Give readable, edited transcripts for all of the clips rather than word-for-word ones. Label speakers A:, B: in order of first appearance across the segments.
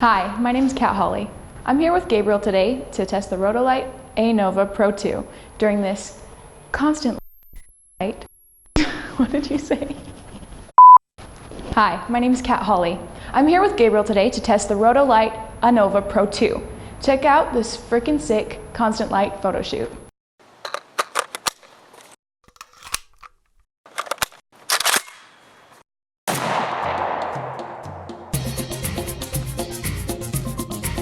A: Hi, my name is Kat Holly. I'm here with Gabriel today to test the Rotolight Anova Pro 2 during this constant light. What did you say? Hi, my name is Kat Holly. I'm here with Gabriel today to test the Rotolight Anova Pro 2. Check out this freaking sick constant light photo shoot.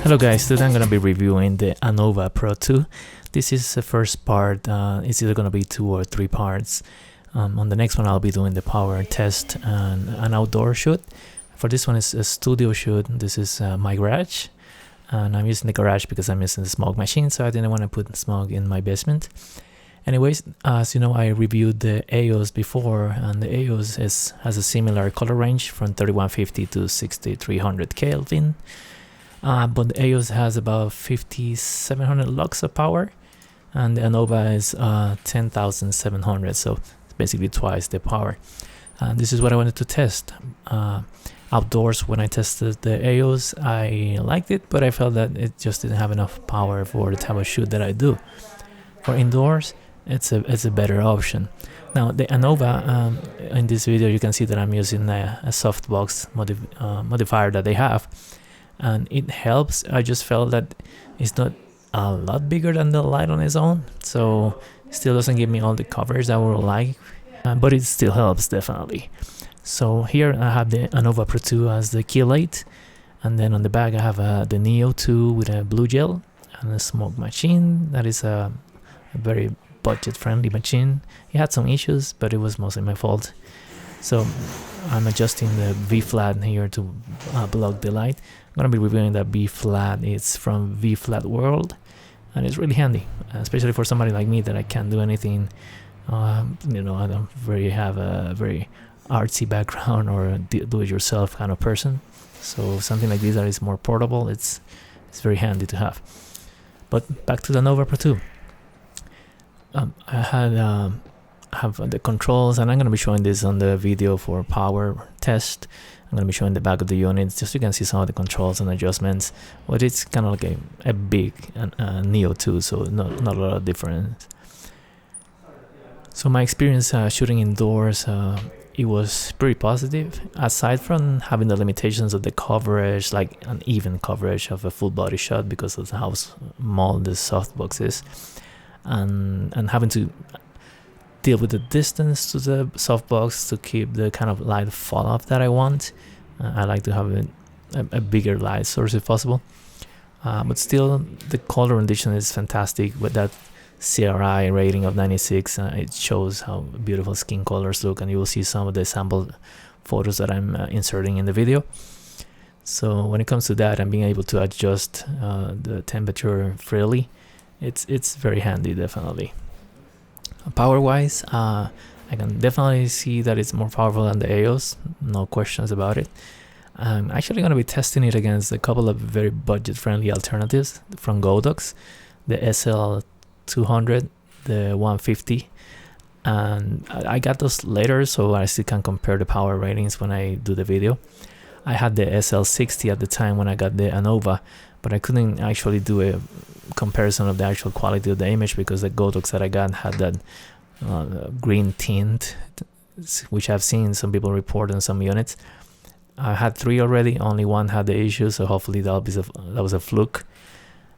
B: Hello guys, today I'm going to be reviewing the Anova Pro 2. This is the first part, it's either going to be 2 or 3 parts. On the next one I'll be doing the power test and an outdoor shoot. For this one it's a studio shoot. This is my garage, and I'm using the garage because I'm using the smoke machine, so I didn't want to put smoke in my basement. Anyways, as you know, I reviewed the EOS before, and the EOS has a similar color range from 3150 to 6300 Kelvin. But the EOS has about 5700 lux of power, and the Anova is 10,700, so it's basically twice the power. And this is what I wanted to test. Outdoors, when I tested the EOS, I liked it, but I felt that it just didn't have enough power for the type of shoot that I do. For indoors, it's a better option. Now the Anova, in this video you can see that I'm using a softbox modifier that they have, and it helps. I just felt that it's not a lot bigger than the light on its own, so it still doesn't give me all the coverage that I would like, but it still helps definitely. So here I have the Anova Pro 2 as the key light, and then on the back I have the Neo 2 with a blue gel and a smoke machine. That is a very budget friendly machine. It had some issues, but it was mostly my fault. So I'm adjusting the V flat here to block the light. I'm going to be reviewing that V flat. It's from V Flat World, and it's really handy, especially for somebody like me that I can't do anything. I don't have a very artsy background or a do-it-yourself kind of person. So something like this that is more portable, it's very handy to have. But back to the Anova Pro 2. I have the controls, and I'm going to be showing this on the video for power test. I'm going to be showing the back of the unit just so you can see some of the controls and adjustments, but it's kind of like a big Neo 2, so not a lot of difference. So my experience shooting indoors, it was pretty positive, aside from having the limitations of the coverage, like an even coverage of a full body shot because of how small the softbox is, and having to deal with the distance to the softbox to keep the kind of light fall off that I want. I like to have a bigger light source if possible, but still the color rendition is fantastic with that CRI rating of 96. It shows how beautiful skin colors look, and you will see some of the sample photos that I'm inserting in the video. So when it comes to that and being able to adjust the temperature freely, it's very handy, definitely. Power wise, I can definitely see that it's more powerful than the EOS, no questions about it. I'm actually going to be testing it against a couple of very budget friendly alternatives from Godox, the SL200, the 150, and I got those later, so I still can compare the power ratings when I do the video. I had the SL60 at the time when I got the Anova, but I couldn't actually do a comparison of the actual quality of the image because the Godox that I got had that green tint, which I've seen some people report on some units. I had 3 already, only one had the issue, so hopefully that was a fluke.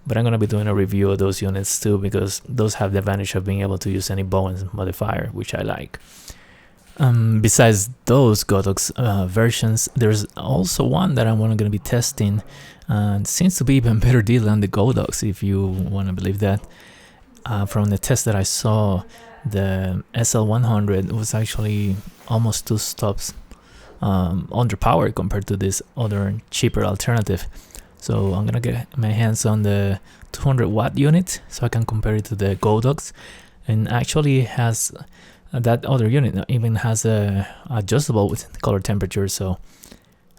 B: But I'm going to be doing a review of those units too, because those have the advantage of being able to use any Bowen modifier, which I like. Besides those Godox versions, there's also one that I'm going to be testing, and seems to be even better deal than the Godox, if you want to believe that. From the test that I saw, the SL100 was actually almost 2 stops underpowered compared to this other cheaper alternative. So I'm gonna get my hands on the 200 watt unit so I can compare it to the Godox, and actually has that other unit even has a adjustable with color temperature, so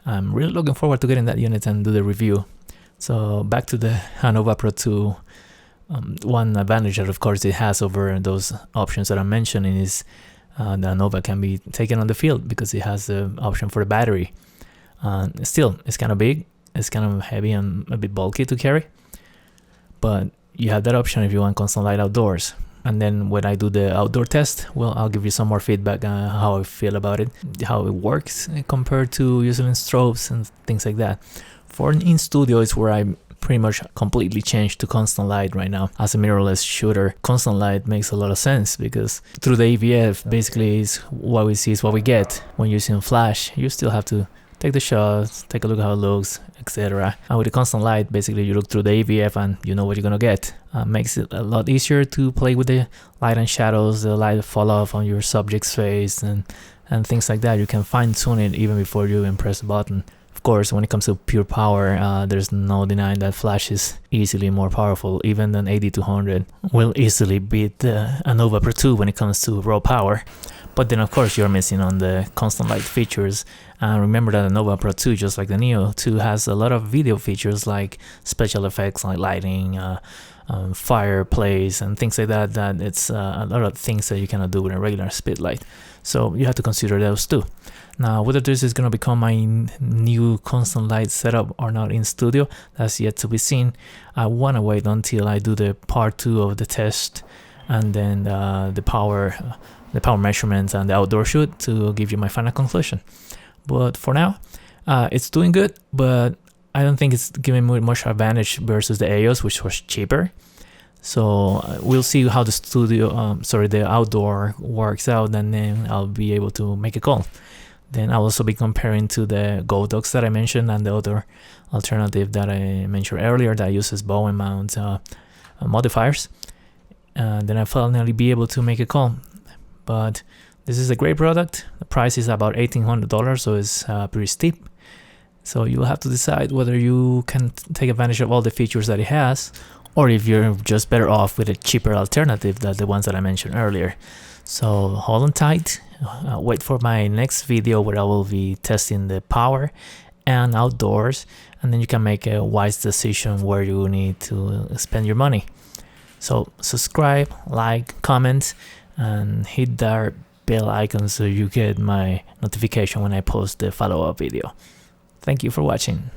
B: I'm really looking forward to getting that unit and do the review. So back to the Anova Pro 2. One advantage that of course it has over those options that I'm mentioning is the Anova can be taken on the field because it has the option for the battery. Still, it's kind of big, it's kind of heavy and a bit bulky to carry, but you have that option if you want constant light outdoors. And then when I do the outdoor test, well, I'll give you some more feedback on how I feel about it, how it works compared to using strobes and things like that. For in studio is where I pretty much completely changed to constant light right now. As a mirrorless shooter, constant light makes a lot of sense because through the AVF, basically is what we see is what we get. When using flash, you still have to take the shots, take a look at how it looks, etc. And with the constant light, basically you look through the AVF and you know what you're gonna get. Makes it a lot easier to play with the light and shadows, the light fall off on your subject's face and things like that. You can fine tune it even before you even press the button. Of course, when it comes to pure power, there's no denying that flash is easily more powerful. Even an 8200 will easily beat the Anova Pro 2 when it comes to raw power. But then of course you're missing on the constant light features. And remember that the Anova Pro 2, just like the Neo 2, has a lot of video features like special effects like lighting, fireplace and things like that. That it's a lot of things that you cannot do with a regular speedlight. So you have to consider those too. Now, whether this is going to become my new constant light setup or not in studio, that's yet to be seen. I want to wait until I do the part 2 of the test and then the power measurements and the outdoor shoot to give you my final conclusion. But for now, it's doing good, but I don't think it's giving me much advantage versus the EOS, which was cheaper. So we'll see how the outdoor works out, and then I'll be able to make a call. Then I'll also be comparing to the Godox that I mentioned and the other alternative that I mentioned earlier that uses bow and mount modifiers. Then I'll finally be able to make a call. But this is a great product. The price is about $1,800, so it's pretty steep. So you'll have to decide whether you can take advantage of all the features that it has, or if you're just better off with a cheaper alternative than the ones that I mentioned earlier. So hold on tight. Wait for my next video where I will be testing the power and outdoors, and then you can make a wise decision where you need to spend your money. So subscribe, like, comment, and hit that bell icon so you get my notification when I post the follow-up video. Thank you for watching.